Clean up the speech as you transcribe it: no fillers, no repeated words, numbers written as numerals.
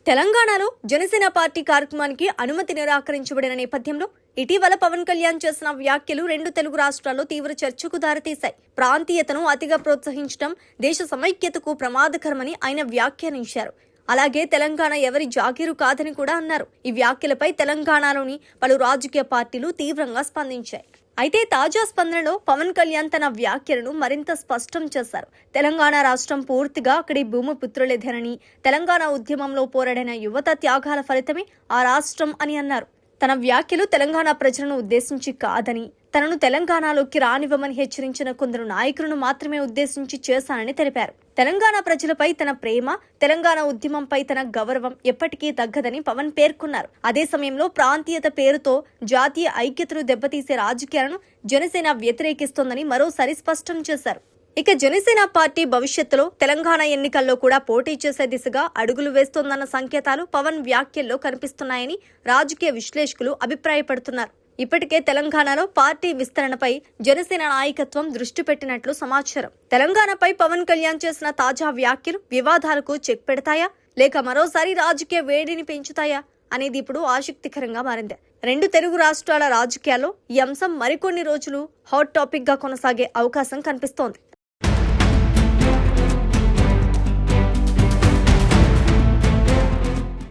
తెలంగాణలో జనసేన పార్టీ కార్యక్రమానికి అనుమతి నిరాకరించబడిన నేపథ్యంలో ఇటీవల పవన్ కళ్యాణ్ చేసిన వ్యాఖ్యలు రెండు తెలుగు రాష్ట్రాల్లో తీవ్ర చర్చకు దారితీశాయి. ప్రాంతీయతను అతిగా ప్రోత్సహించడం దేశ సమైక్యతకు ప్రమాదకరమని ఆయన వ్యాఖ్యానించారు. అలాగే తెలంగాణ ఎవరి జాగీరు కాదని కూడా అన్నారు. ఈ వ్యాఖ్యలపై తెలంగాణలోని పలు రాజకీయ పార్టీలు తీవ్రంగా స్పందించాయి. అయితే తాజా స్పందనలో పవన్ కళ్యాణ్ తన వ్యాఖ్యలను మరింత స్పష్టం చేశారు. తెలంగాణ రాష్ట్రం పూర్తిగా అక్కడి భూమిపుత్రులేదేనని, తెలంగాణ ఉద్యమంలో పోరాడిన యువత త్యాగాల ఫలితమే ఆ రాష్ట్రం అని అన్నారు. తన వ్యాఖ్యలు తెలంగాణ ప్రజలను ఉద్దేశించి కాదని, తనను తెలంగాణలోకి రానివ్వమని హెచ్చరించిన కొందరు నాయకులను మాత్రమే ఉద్దేశించి చేశానని తెలిపారు. తెలంగాణ ప్రజలపై తన ప్రేమ, తెలంగాణ ఉద్యమంపై తన గౌరవం ఎప్పటికీ తగ్గదని పవన్ పేర్కొన్నారు. అదే సమయంలో ప్రాంతీయత పేరుతో జాతీయ ఐక్యతను దెబ్బతీసే రాజకీయాలను జనసేన వ్యతిరేకిస్తోందని మరోసారి స్పష్టం చేశారు. ఇక జనసేన పార్టీ భవిష్యత్తులో తెలంగాణ ఎన్నికల్లో కూడా పోటీ చేసే దిశగా అడుగులు వేస్తోందన్న సంకేతాలు పవన్ వ్యాఖ్యల్లో కనిపిస్తున్నాయని రాజకీయ విశ్లేషకులు అభిప్రాయపడుతున్నారు. ఇప్పటికే తెలంగాణలో పార్టీ విస్తరణపై జనసేన నాయకత్వం దృష్టి పెట్టినట్లు సమాచారం. తెలంగాణపై పవన్ కళ్యాణ్ చేసిన తాజా వ్యాఖ్యలు వివాదాలకు చెక్ పెడతాయా లేక మరోసారి రాజకీయ వేడిని పెంచుతాయా అనేది ఇప్పుడు ఆసక్తికరంగా మారింది. రెండు తెలుగు రాష్ట్రాల రాజకీయాల్లో ఈ అంశం మరికొన్ని రోజులు హాట్ టాపిక్ గా కొనసాగే అవకాశం కనిపిస్తోంది.